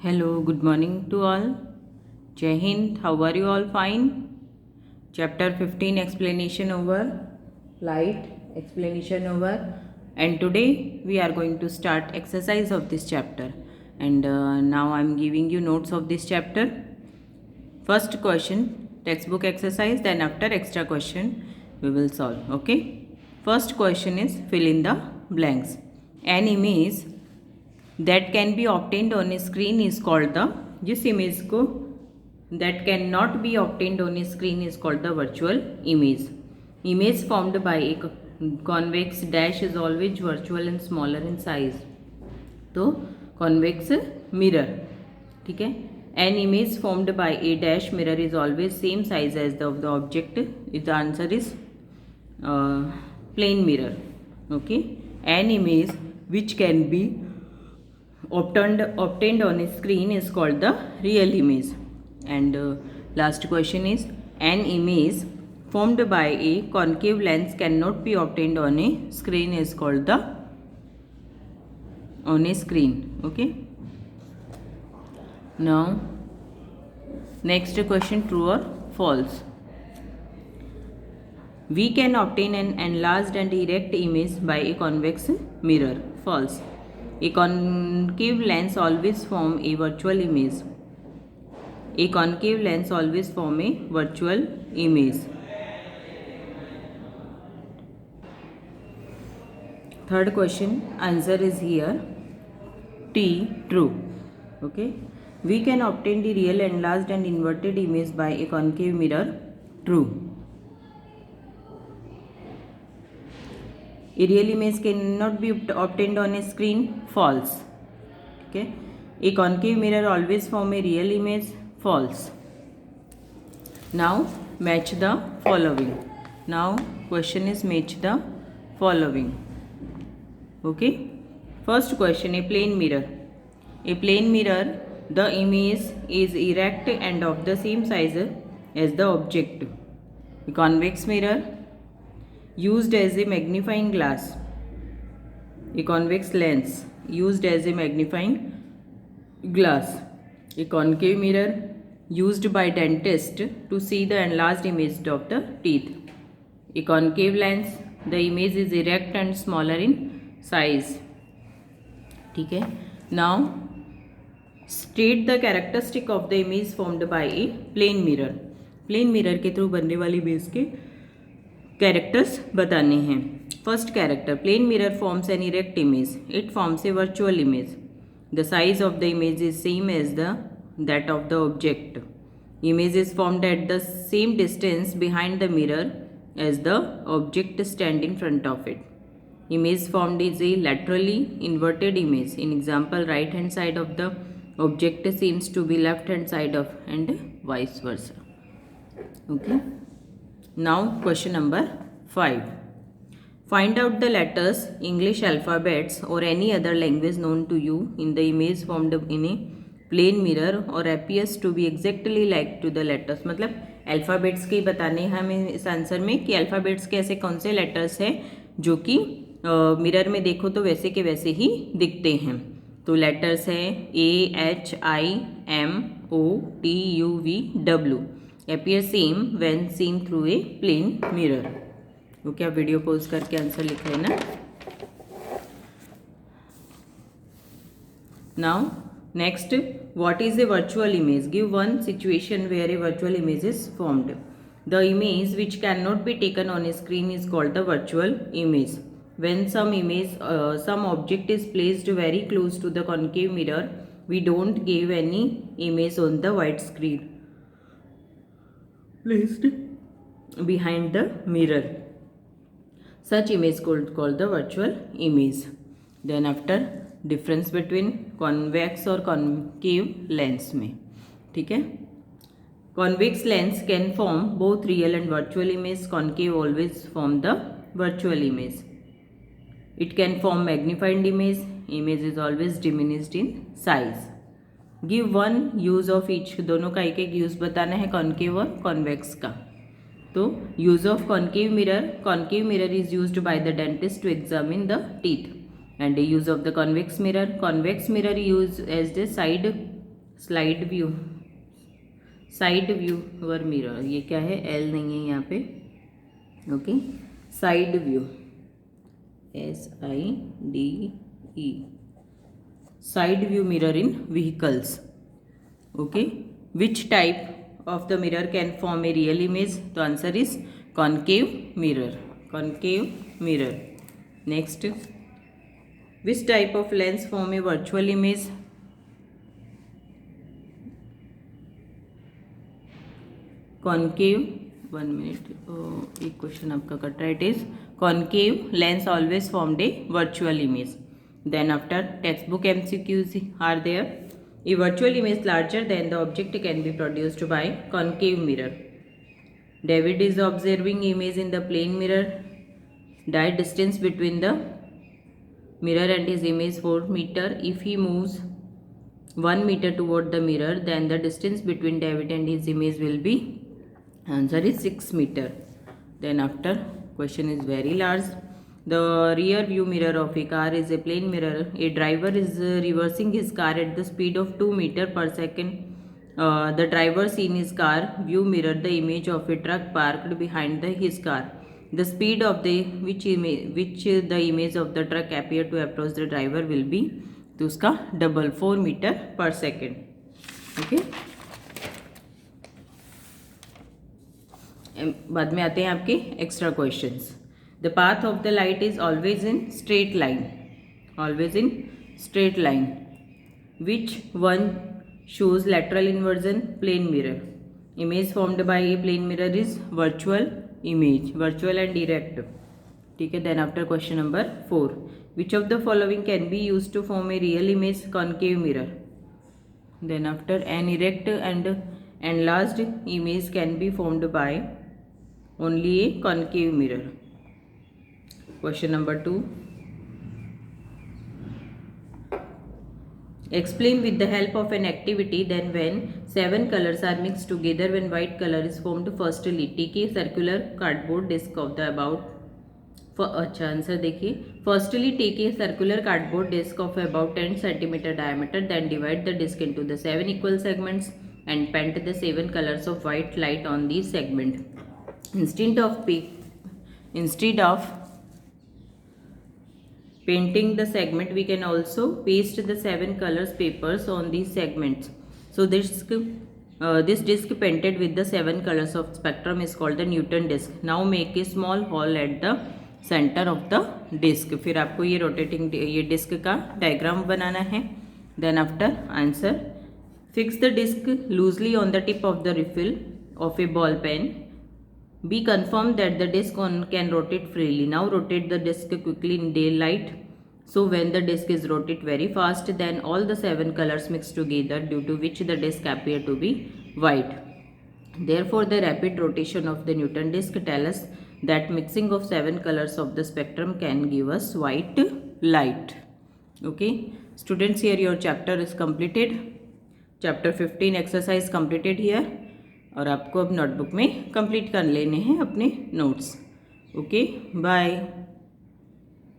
Hello, good morning to all. Jai Hind, how are you all? Fine. Chapter 15 explanation over. Light explanation over. And today we are going to start exercise of this chapter. And now I am giving you notes of this chapter. First question, textbook exercise, then after extra question we will solve. Okay. First question is fill in the blanks. An image that can be obtained on a screen is called the, जिस image को that cannot be obtained on a screen is called the virtual image. Image formed by a convex dash is always virtual and smaller in size. तो convex mirror, ठीक है. An image formed by a dash mirror is always same size as the object. The answer is plane mirror. Okay. An image which can be obtained on a screen is called the real image. And last question is, an image formed by a concave lens cannot be obtained on a screen is called the on a screen. Okay. Now next question, true or false. We can obtain an enlarged and erect image by a convex mirror. False. A concave lens always form a virtual image. A concave lens always form a virtual image. Third question, answer is here. T, true. Okay. We can obtain the real enlarged and inverted image by a concave mirror. True. A real image cannot be obtained on a screen. False. Okay. A concave mirror always form a real image. False. Now match the following. Now question is match the following. Okay. First question, a plane mirror. A plane mirror, the image is erect and of the same size as the object. A convex mirror, used as a magnifying glass. A convex lens, used as a magnifying glass. A concave mirror, used by dentist to see the enlarged image of the teeth. A concave lens, the image is erect and smaller in size. ठीक है. Now state the characteristic of the image formed by a plane mirror. Plane mirror के through बनने वाली image के characters बताने हैं. First character, plane mirror forms an erect image. It forms a virtual image. The size of the image is same as that of the object. Image is formed at the same distance behind the mirror as the object stand in front of it. Image formed is a laterally inverted image. In example, right hand side of the object seems to be left hand side of and vice versa. Okay. Now question number 5. Find out the letters, English alphabets or any other language known to you in the image formed in a plane mirror or appears to be exactly like to the letters. मतलब alphabets के बताने हमें इस answer में कि alphabets के ऐसे कौन से लेटर्स हैं जो कि मिरर में देखो तो वैसे के वैसे ही दिखते हैं. तो लेटर्स हैं AHIMOTUVW. appear same when seen through a plane mirror. Okay, आप वीडियो पॉज करके आंसर लिख लेना. Now next, what is a virtual image? Give one situation where a virtual image is formed. The image which can not be taken on a screen is called the virtual image. When some object is placed very close to the concave mirror, we don't give any image on the white screen placed behind the mirror. Such image called the virtual image. Then after, difference between convex और concave lens में, ठीक है. Convex lens can form both real and virtual image. Concave always form the virtual image. It can form magnified image. Image is always diminished in size. Give one use of each. दोनों का एक एक use बताना है, concave और convex का. तो use of concave mirror. Concave mirror is used by the dentist to examine the teeth. And the use of the convex mirror. Convex mirror used as the side slide view, side viewer mirror, ये क्या है, L नहीं है यहाँ पे, okay. Side view, SIDE, side view mirror in vehicles, okay. Which type of the mirror can form a real image? तो answer is concave mirror, concave mirror. Next, which type of lens form a virtual image? Concave, 1 minute, एक question आपका cut रहा है, it is concave lens always formed a virtual image. Then after textbook MCQs are there. A virtual image larger than the object can be produced by concave mirror. David is observing image in the plane mirror. The distance between the mirror and his image 4 meter. If he moves 1 meter toward the mirror, then the distance between David and his image will be, answer is 6 meter. Then after, question is very large. The rear view mirror of a car is a plane mirror. A driver is reversing his car at the speed of 2 meter per second. The driver in his car view mirror the image of a truck parked behind his car. The speed of the which the image of the truck appear to approach the driver will be, तो उसका double 4 metre पर second, okay. बाद में आते हैं आपके extra questions. The path of the light is always in straight line, always in straight line. Which one shows lateral inversion? Plane mirror. Image formed by a plane mirror is virtual image, virtual and direct, ठीक है। Then after question number 4, which of the following can be used to form a real image? Concave mirror. Then after, an erect and enlarged image can be formed by only a concave mirror. Question number 2, explain with the help of an activity then when 7 colors are mixed together when white color is formed. Firstly, take a circular cardboard disc of the about, अच्छा answer देखिए। Firstly, take a circular cardboard disc of about 10 centimeter diameter, then divide the disc into the 7 equal segments and paint the 7 colors of white light on these segment. Instead of painting the segment, we can also paste the 7 colors papers on these segments. So this disc painted with the 7 colors of spectrum is called the Newton disc. Now make a small hole at the center of the disc. फिर आपको ये rotating ये disc का diagram बनाना है। Then after, answer, fix the disc loosely on the tip of the refill of a ball pen. Be confirmed that the disc can rotate freely. Now rotate the disc quickly in daylight. So when the disc is rotate very fast, then all the 7 colors mix together, due to which the disc appear to be white. Therefore, the rapid rotation of the Newton disc tell us that mixing of 7 colors of the spectrum can give us white light. Okay, students, here your chapter is completed. Chapter 15 exercise completed here. और आपको अब notebook में complete कर लेने हैं अपने notes. Okay, bye.